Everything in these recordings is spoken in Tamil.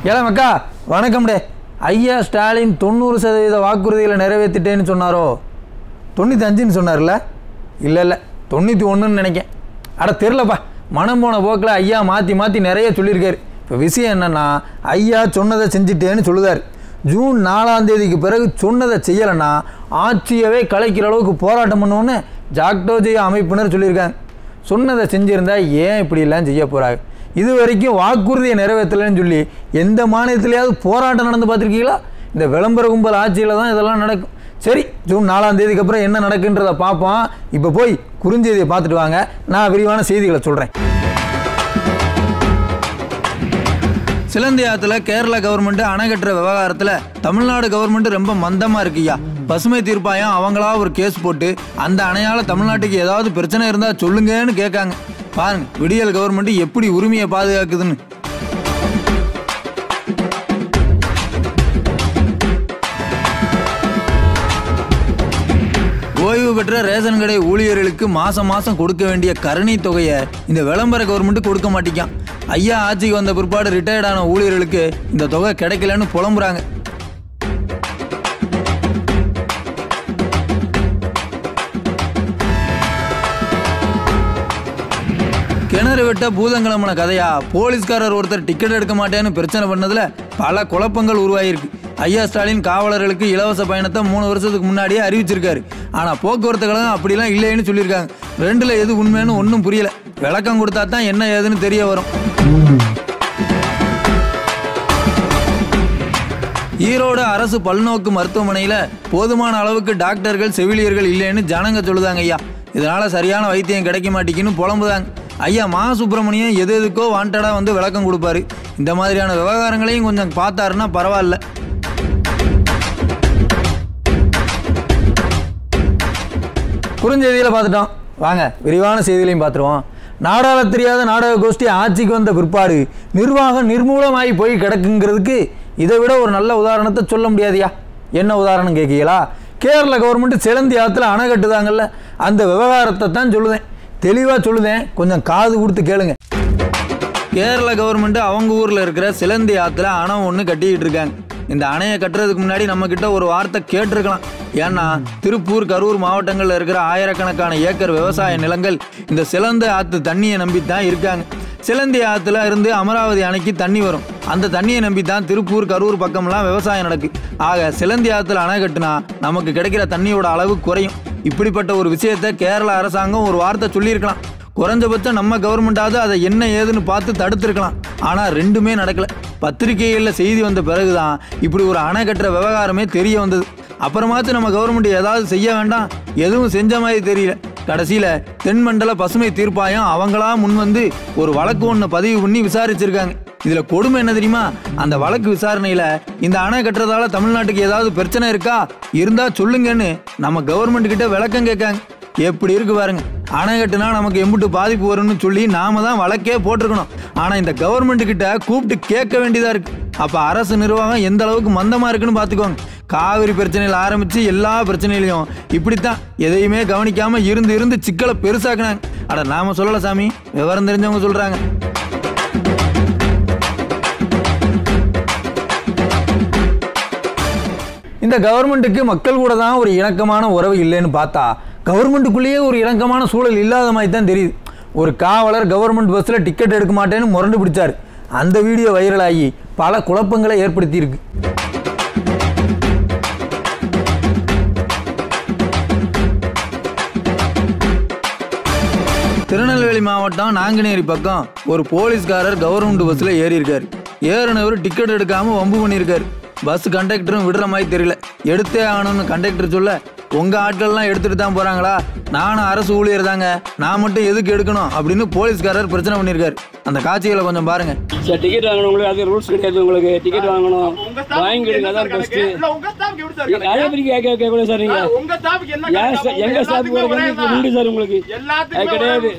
மக்கா வணக்கம் டே. ஐயா ஸ்டாலின் 90% வாக்குறுதிகளை நிறைவேற்றிட்டேன்னு சொன்னாரோ? 95ன்னு சொன்னார்ல? இல்லை 91ன்னு நினைக்கேன். அட தெரிலப்பா, மனம் போன போக்கில் ஐயா மாற்றி நிறைய சொல்லியிருக்காரு. இப்போ விஷயம் என்னென்னா, ஐயா சொன்னதை செஞ்சுட்டேன்னு சொல்லுதார். ஜூன் 4ஆம் தேதிக்கு பிறகு சொன்னதை செய்யலைன்னா ஆட்சியவே கலைக்கிற அளவுக்கு போராட்டம் பண்ணுவோன்னு ஜாக்டோஜியா அமைப்பினர் சொல்லியிருக்காங்க. சொன்னதை செஞ்சுருந்தா ஏன் இப்படிலாம் செய்ய போகிறாங்க? இது வரைக்கும் வாக்குறுதியை நிறைவேற்றலைன்னு சொல்லி எந்த மாநிலத்திலேயாவது போராட்டம் நடந்து பார்த்துருக்கீங்களா? இந்த விளம்பர கும்பல் ஆட்சியில் தான் இதெல்லாம் நடக்கும். சரி, ஜூன் 4ஆம் தேதிக்கு அப்புறம் என்ன நடக்குன்றதை பார்ப்போம். இப்போ போய் குறுஞ்செய்தியை பார்த்துட்டு வாங்க, நான் விரிவான செய்திகளை சொல்கிறேன். சிலந்தி ஆற்றுல கேரளா கவர்மெண்ட் அணை கட்டுற விவகாரத்தில் தமிழ்நாடு கவர்மெண்ட் ரொம்ப மந்தமாக இருக்குய்யா. பசுமை தீர்ப்பாயம் அவங்களா ஒரு கேஸ் போட்டு அந்த அணையால் தமிழ்நாட்டுக்கு ஏதாவது பிரச்சனை இருந்தால் சொல்லுங்கன்னு கேட்காங்க. பாருங்க விடியல் கவர்மெண்ட் எப்படி உரிமையை பாதுகாக்குதுன்னு. ஓய்வு பெற்ற ரேஷன் கடை ஊழியர்களுக்கு மாசம் கொடுக்க வேண்டிய கருணை தொகையை இந்த விளம்பர கவர்மெண்ட் கொடுக்க மாட்டேங்கான். ஐயா ஆட்சிக்கு வந்த பிற்பாடு ரிட்டையர்டான ஊழியர்களுக்கு இந்த தொகை கிடைக்கலன்னு புலம்புறாங்க. கிணறு வெட்ட பூதங்கிழமன கதையா? போலீஸ்காரர் ஒருத்தர் டிக்கெட் எடுக்க மாட்டேன்னு பிரச்சனை பண்ணதுல பல குழப்பங்கள் உருவாயிருக்கு. ஐயா ஸ்டாலின் காவலர்களுக்கு இலவச பயணத்தை 3 வருஷத்துக்கு முன்னாடியே அறிவிச்சிருக்காரு. ஆனால் போக்குவரத்து கழகம் அப்படிலாம் இல்லைன்னு சொல்லியிருக்காங்க. ரெண்டுல எது உண்மைன்னு ஒன்றும் புரியல. விளக்கம் கொடுத்தா தான் என்ன ஏதுன்னு தெரிய வரும். ஈரோடு அரசு பல்நோக்கு மருத்துவமனையில் போதுமான அளவுக்கு டாக்டர்கள் செவிலியர்கள் இல்லைன்னு ஜனங்க சொல்லுதாங்க ஐயா. இதனால சரியான வைத்தியம் கிடைக்க மாட்டேங்குன்னு புலம்புதாங்க. ஐயா மா சுப்பிரமணியம் எதுக்கோ வாண்டடாக வந்து விளக்கம் கொடுப்பாரு. இந்த மாதிரியான விவகாரங்களையும் கொஞ்சம் பார்த்தாருன்னா பரவாயில்ல. குறுஞ்செய்தியில் பார்த்துட்டோம், வாங்க விரிவான செய்திகளையும் பார்த்துருவோம். நாடாள தெரியாத நாடக கோஷ்டி ஆட்சிக்கு வந்த பிற்பாடு நிர்வாகம் நிர்மூலமாகி போய் கிடக்குங்கிறதுக்கு இதை விட ஒரு நல்ல உதாரணத்தை சொல்ல முடியாதியா? என்ன உதாரணம் கேட்கீங்களா? கேரள கவர்மெண்ட் சிலந்தி ஆற்றுல அணை கட்டுதாங்கல்ல, அந்த விவகாரத்தை தான் சொல்லுதேன். தெளிவாக சொல்லுதேன், கொஞ்சம் காது கொடுத்து கேளுங்க. கேரள கவர்மெண்ட் அவங்க ஊரில் இருக்கிற சிலந்தி ஆற்றுல அணை ஒன்று கட்டிக்கிட்டு இருக்காங்க. இந்த அணையை கட்டுறதுக்கு முன்னாடி நம்மக்கிட்ட ஒரு வார்த்தை கேட்டிருக்கலாம். ஏன்னா திருப்பூர் கரூர் மாவட்டங்களில் இருக்கிற ஆயிரக்கணக்கான ஏக்கர் விவசாய நிலங்கள் இந்த சிலந்தி ஆற்று தண்ணியை நம்பி தான் இருக்காங்க. சிலந்தி ஆற்றுல இருந்து அமராவதி அணைக்கு தண்ணி வரும். அந்த தண்ணியை நம்பி தான் திருப்பூர் கரூர் பக்கம்லாம் விவசாயம் நடக்கு. ஆக சிலந்தி ஆற்றுல அணை கட்டுனா நமக்கு கிடைக்கிற தண்ணியோட அளவு குறையும். இப்படிப்பட்ட ஒரு விஷயத்தை கேரள அரசாங்கம் ஒரு வார்த்தை சொல்லியிருக்கலாம். குறைஞ்சபட்சம் நம்ம கவர்மெண்ட்டாவது அதை என்ன ஏதுன்னு பார்த்து தடுத்துருக்கலாம். ஆனால் ரெண்டுமே நடக்கலை. பத்திரிகைகளில் செய்தி வந்த பிறகுதான் இப்படி ஒரு அணை கட்டுற விவகாரமே தெரிய வந்தது. அப்புறமாச்சும் நம்ம கவர்மெண்ட் ஏதாவது செய்ய வேண்டாம், எதுவும் செஞ்ச மாதிரி தெரியல. கடைசியில் தென்மண்டல பசுமை தீர்ப்பாயம் அவங்களா முன் வந்து ஒரு வழக்கு ஒன்று பதிவு பண்ணி விசாரிச்சிருக்காங்க. இதில் கொடுமை என்ன தெரியுமா? அந்த வழக்கு விசாரணையில் இந்த அணை கட்டுறதால தமிழ்நாட்டுக்கு ஏதாவது பிரச்சனை இருக்கா, இருந்தால் சொல்லுங்கன்னு நம்ம கவர்மெண்ட் கிட்ட விளக்கம் கேட்காங்க. எப்படி இருக்கு பாருங்க. அணை கட்டுனா நமக்கு எம்பிட்டு பாதிப்பு வரும்னு சொல்லி நாம தான் வழக்கே போட்டிருக்கணும். ஆனால் இந்த கவர்மெண்ட் கிட்ட கூப்பிட்டு கேட்க வேண்டியதாக இருக்கு. அப்போ அரசு நிர்வாகம் எந்த அளவுக்கு மந்தமாக இருக்குன்னு பார்த்துக்கோங்க. காவிரி பிரச்சனையில் ஆரம்பித்து எல்லா பிரச்சனையிலையும் இப்படித்தான் எதையுமே கவனிக்காமல் இருந்து சிக்கலை பெருசாக்குனாங்க. அட நாம சொல்லலை சாமி, விவரம் தெரிஞ்சவங்க சொல்கிறாங்க. இந்த கவர்மெண்ட்டுக்கு மக்கள் கூட தான் ஒரு இணக்கமான உறவு இல்லைன்னு பார்த்தா கவர்மெண்ட்டுக்குள்ளேயே ஒரு இணக்கமான சூழல் இல்லாத மாதிரி தான் தெரியுது. ஒரு காவலர் கவர்மெண்ட் பஸ்ஸில் டிக்கெட் எடுக்க மாட்டேன்னு முரண்டு பிடிச்சார். அந்த வீடியோ வைரலாகி பல குழப்பங்களை ஏற்படுத்தியிருக்கு. திருநெல்வேலி மாவட்டம் நாங்குநேரி பக்கம் ஒரு போலீஸ்காரர் கவர்மெண்ட் பஸ்ஸில் ஏறியிருக்காரு. ஏறினவர் டிக்கெட் எடுக்காமல் வம்பு பண்ணியிருக்காரு. பஸ் கண்டக்டரும் விடுற மாதிரி தெரியல. எடுத்தே ஆகணும்னு கண்டக்டர் சொல்ல, உங்கள் ஆட்கள்லாம் எடுத்துகிட்டு தான் போகிறாங்களா, நானும் அரசு ஊழியர் தாங்க, நான் மட்டும் எதுக்கு எடுக்கணும் அப்படின்னு போலீஸ்காரர் பிரச்சனை பண்ணியிருக்காரு. அந்த காட்சிகளை கொஞ்சம் பாருங்க. சார் டிக்கெட் வாங்கணும், உங்களுக்கு அது ரூல்ஸ் கிடையாது. உங்களுக்கு டிக்கெட் வாங்கணும், வாங்கிடுங்க, அதான் பெஸ்ட்டு. அதே மாதிரி கேட்கக்கூடாது சார். நீங்கள் எங்கள் ஸ்டாஃபுக்கு உண்டு சார், உங்களுக்கு கிடையாது.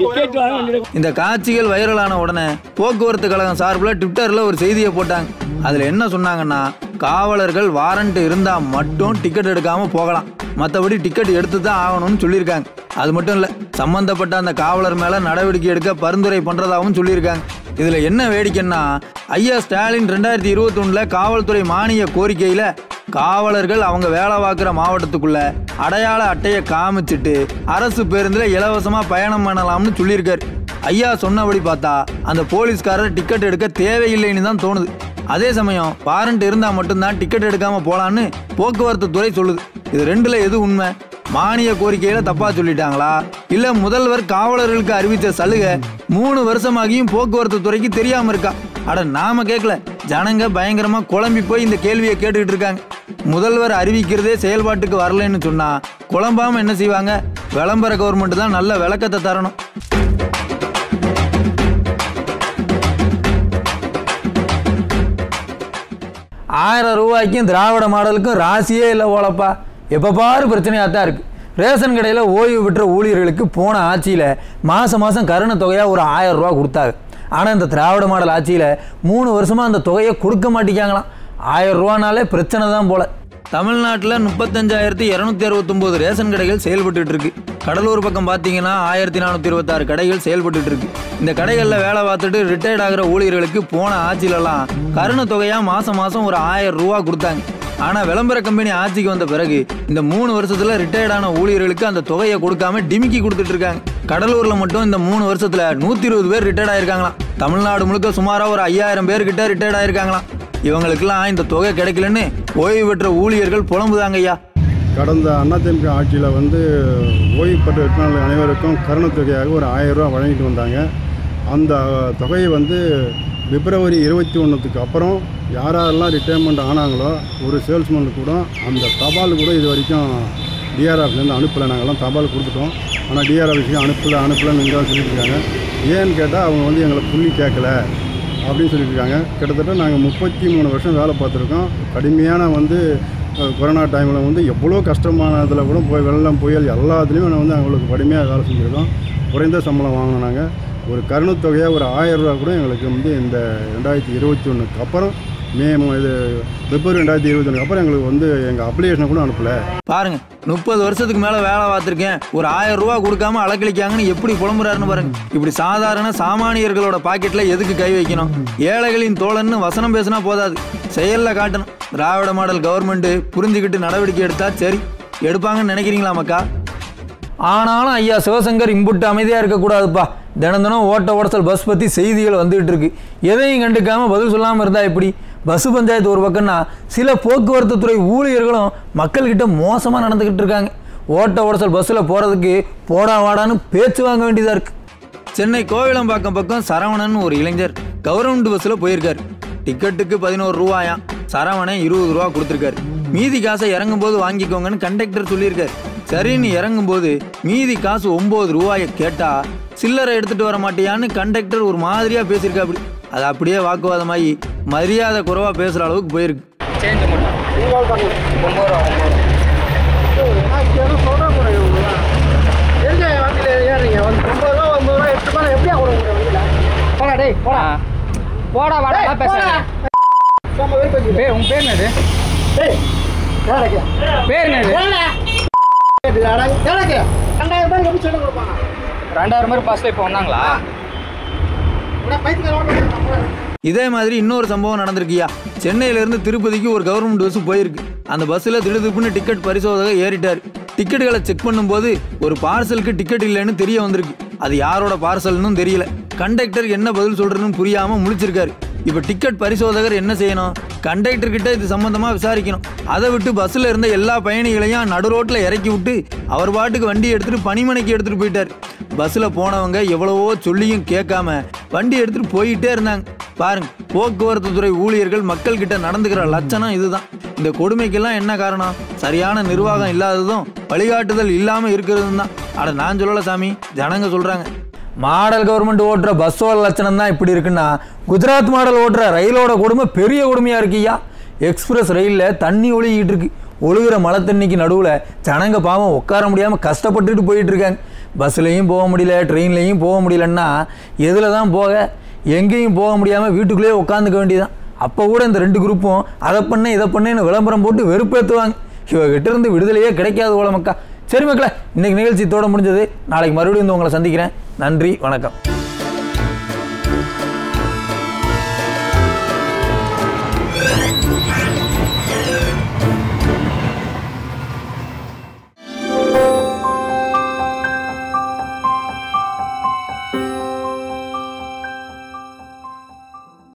டிக்கெட் வாங்க. இந்த காட்சிகள் வைரலான உடனே போக்குவரத்து கழகம் சார்பில் ட்விட்டரில் ஒரு செய்தியை போட்டாங்க. அதில் என்ன சொன்னாங்கன்னா, காவலர்கள் வாரண்ட் இருந்தால் மட்டும் டிக்கெட் எடுக்காமல் போகலாம். மற்றபடி டிக்கெட் எடுத்து தான் ஆகணும்னு சொல்லியிருக்காங்க. அது மட்டும் இல்லை, சம்பந்தப்பட்ட அந்த காவலர் மேலே நடவடிக்கை எடுக்க பரிந்துரை பண்ணுறதாகவும் சொல்லியிருக்காங்க. இதில் என்ன வேடிக்கைன்னா, ஐயா ஸ்டாலின் 2021 காவல்துறை மானிய கோரிக்கையில் காவலர்கள் அவங்க வேலை பார்க்குற மாவட்டத்துக்குள்ள அடையாள அட்டையை காமிச்சிட்டு அரசு பேருந்தில் இலவசமாக பயணம் பண்ணலாம்னு சொல்லியிருக்காரு. ஐயா சொன்னபடி பார்த்தா அந்த போலீஸ்காரர் டிக்கெட் எடுக்க தேவையில்லைன்னு தான் தோணுது. அதே சமயம் வாரண்ட் இருந்தால் மட்டும்தான் டிக்கெட் எடுக்காமல் போகலான்னு போக்குவரத்து துறை சொல்லுது. இது ரெண்டுல எது உண்மை? மானிய கோரிக்கையில் தப்பாக சொல்லிட்டாங்களா, இல்லை முதல்வர் காவலர்களுக்கு அறிவித்த சலுகை 3 வருஷமாகியும் போக்குவரத்து துறைக்கு தெரியாமல் இருக்கா? அட நாம கேட்கல, ஜனங்க பயங்கரமாக குழம்பி போய் இந்த கேள்வியை கேட்டுக்கிட்டு இருக்காங்க. முதல்வர் அறிவிக்கிறதே செயல்பாட்டுக்கு வரலன்னு சொன்னால் குழம்பாமல் என்ன செய்வாங்க? விளம்பர கவர்மெண்ட் தான் நல்ல விளக்கத்தை தரணும். ₹1000 திராவிட மாடலுக்கும் ராசியே இல்லை போலப்பா. எப்போ பாரு பிரச்சனையாக தான் இருக்குது. ரேஷன் கடையில் ஓய்வு பெற்ற ஊழியர்களுக்கு போன ஆட்சியில் மாதம் கருணை தொகையாக ஒரு ₹1000 கொடுத்தாங்க. ஆனால் இந்த திராவிட மாடல் ஆட்சியில் 3 வருஷமாக அந்த தொகையை கொடுக்க மாட்டேங்காங்களாம். ₹1000 பிரச்சனை தான் போல. தமிழ்நாட்டில் 35,269 ரேஷன் கடைகள் செயல்பட்டு இருக்கு. கடலூர் பக்கம் பார்த்தீங்கன்னா 1426 கடைகள் செயல்பட்டு இருக்கு. இந்த கடைகளில் வேலை பார்த்துட்டு ரிட்டையர்ட் ஆகிற ஊழியர்களுக்கு போன ஆட்சியிலலாம் கருணை தொகையாக மாதம் ஒரு ₹1000 கொடுத்தாங்க. ஆனால் விளம்பர கம்பெனி ஆட்சிக்கு வந்த பிறகு இந்த 3 வருஷத்தில் ரிட்டையர்டான ஊழியர்களுக்கு அந்த தொகையை கொடுக்காம டிமிக்கி கொடுத்துட்டு இருக்காங்க. கடலூரில் மட்டும் இந்த 3 வருஷத்தில் 120 பேர் ரிட்டையர்ட் ஆயிருக்காங்களாம். தமிழ்நாடு முழுக்க சுமாராக ஒரு 5000 பேர்கிட்ட ரிட்டையர்ட் ஆயிருக்காங்களாம். இவங்களுக்கெல்லாம் இந்த தொகை கிடைக்கலன்னு ஓய்வு பெற்ற ஊழியர்கள் புலம்புதாங்க ஐயா. கடந்த அதிமுக ஆட்சியில் ஓய்வு பெற்ற வெற்றியாளர்கள் அனைவருக்கும் கருணை தொகையாக ஒரு ₹1000 வழங்கிட்டு வந்தாங்க. அந்த தொகையை பிப்ரவரி 21க்கு அப்புறம் யாரெல்லாம் ரிட்டையர்மெண்ட் ஆனாங்களோ ஒரு சேல்ஸ்மேனுக்கு கூட அந்த தபால் கூட இது வரைக்கும் டிஆர்ஆஃப்லேருந்து அனுப்பலை. நாங்கள்லாம் தபால் கொடுத்துட்டோம், ஆனால் டிஆர்ஆஃப்க்கு அனுப்பலைன்னு தான் சொல்லியிருக்காங்க. ஏன்னு கேட்டால் அவங்க எங்களை புள்ளி கேட்கல அப்படின்னு சொல்லியிருக்காங்க. கிட்டத்தட்ட நாங்கள் 33 வருஷம் வேலை பார்த்துருக்கோம். கடுமையான கொரோனா டைமில் எவ்வளோ கஷ்டமானதில் கூட வெள்ளம் புயல் எல்லாத்துலேயும் அவங்களுக்கு கடுமையாக வேலை செஞ்சுருக்கோம். குறைந்த சம்பளம் வாங்கினோம். நாங்கள் ஒரு கருணை தொகையாக ஒரு ₹1000 கூட எங்களுக்கு இந்த 2021க்கு அப்புறம் பிப்ரவரி 2021க்கு அப்புறம் எங்களுக்கு எங்கள் அப்ளிகேஷனை கூட அனுப்பலை. பாருங்க, 30 வருஷத்துக்கு மேலே வேலை பார்த்துருக்கேன், ஒரு ₹1000 கொடுக்காம அலக்கழிக்காங்கன்னு எப்படி புலம்புறாருன்னு பாருங்க. இப்படி சாதாரண சாமானியர்களோட பாக்கெட்டில் எதுக்கு கை வைக்கணும்? ஏழைகளின் தோழன்னு வசனம் பேசினா போதாது, செயலில் காட்டணும். திராவிட மாடல் கவர்மெண்ட்டு புரிஞ்சுக்கிட்டு நடவடிக்கை எடுத்தா சரி எடுப்பாங்கன்னு நினைக்கிறீங்களா மக்கா? ஆனாலும் ஐயா சிவசங்கர் இம்புட்டு அமைதியாக இருக்கக்கூடாதுப்பா. தினம் ஓட்ட ஓடசல் பஸ் பற்றி செய்திகள் வந்துகிட்டு இருக்கு. எதையும் கண்டுக்காமல் பதில் சொல்லாமல் இருந்தால் எப்படி? பஸ்ஸு பஞ்சாயத்து ஒரு பக்கம்னா சில போக்குவரத்து துறை ஊழியர்களும் மக்கள்கிட்ட மோசமாக நடந்துக்கிட்டு இருக்காங்க. ஓட்ட ஓடசல் பஸ்ஸில் போகிறதுக்கு போடா வாடான்னு பேச்சு வாங்க வேண்டியதாக இருக்குது. சென்னை கோவிலம்பாக்கம் பக்கம் சரவணன் ஒரு இளைஞர் கவர்மெண்ட் பஸ்ஸில் போயிருக்காரு. டிக்கெட்டுக்கு ₹11 சரவணன் ₹20 கொடுத்துருக்காரு. மீதி காசை இறங்கும்போது வாங்கிக்கோங்கன்னு கண்டக்டர் சொல்லியிருக்காரு. சரின்னு இறங்கும்போது மீதி காசு ₹9 கேட்டால் சில்லறை எடுத்துகிட்டு வர மாட்டியான்னு கண்டக்டர் ஒரு மாதிரியாக பேசியிருக்கா. அப்படி அது அப்படியே வாக்குவாதமாகி மரியாதை குறைவாக பேசுகிற அளவுக்கு போயிருக்கு. இதே மாதிரி இன்னொரு சம்பவம் நடந்திருக்கியா. சென்னையிலேருந்து திருப்பதிக்கு ஒரு கவர்மெண்ட் பஸ் போயிருக்கு. அந்த பஸ்ஸில் திடுதிப்புன்னு டிக்கெட் பரிசோதகர் ஏறிட்டார். டிக்கெட்டுகளை செக் பண்ணும்போது ஒரு பார்சலுக்கு டிக்கெட் இல்லைன்னு தெரிய வந்திருக்கு. அது யாரோட பார்சல்னு தெரியல. கண்டக்டர் என்ன பதில் சொல்றதுன்னு புரியாமல் முழிச்சிருக்காரு. இப்போ டிக்கெட் பரிசோதகர் என்ன செய்யணும்? கண்டக்டர்கிட்ட இது சம்மந்தமாக விசாரிக்கணும். அதை விட்டு பஸ்ஸில் இருந்த எல்லா பயணிகளையும் நடு ரோட்டில் இறக்கி விட்டு அவர் பாட்டுக்கு வண்டி எடுத்துகிட்டு பணிமனைக்கு எடுத்துகிட்டு போயிட்டார். பஸ்ஸில் போனவங்க எவ்வளவோ சொல்லியும் கேட்காம வண்டி எடுத்துகிட்டு போயிட்டே இருந்தாங்க. பாருங்க, போக்குவரத்து துறை ஊழியர்கள் மக்கள்கிட்ட நடந்துக்கிற லட்சணம் இதுதான். இந்த கொடுமைக்கெல்லாம் என்ன காரணம்? சரியான நிர்வாகம் இல்லாததும் வழிகாட்டுதல் இல்லாமல் இருக்கிறதும் தான். அட நான் சொல்லலை சாமி, ஜனங்க சொல்கிறாங்க. மாடல் கவர்மெண்ட் ஓட்டுற பஸ்ஸோட லட்சணம் தான் இப்படி இருக்குன்னா, குஜராத் மாடல் ஓட்டுற ரயிலோட கொடுமை பெரிய கொடுமையாக இருக்குய்யா. எக்ஸ்பிரஸ் ரயிலில் தண்ணி ஒழுகிட்டு இருக்கு. ஒழுகிற மழை தண்ணிக்கு நடுவில் ஜனங்க பாவம் உட்கார முடியாமல் கஷ்டப்பட்டுட்டு போயிட்டு இருக்காங்க. பஸ்ஸுலேயும் போக முடியல, ட்ரெயின்லேயும் போக முடியலன்னா எதில் தான் போக? எங்கேயும் போக முடியாமல் வீட்டுக்குள்ளேயே உட்காந்துக்க வேண்டியதான். அப்போ கூட இந்த 2 குரூப்பும் அதை பண்ண இதை பண்ணேன்னு விளம்பரம் போட்டு வெறுப்பேற்றுவாங்க. இவகிட்ட இருந்து விடுதலையே கிடைக்காது போல மக்கா. சரி மக்களே, இன்றைக்கி நிகழ்ச்சி தோட முடிஞ்சது. நாளைக்கு மறுபடியும் வந்து உங்களை சந்திக்கிறேன். நன்றி, வணக்கம்.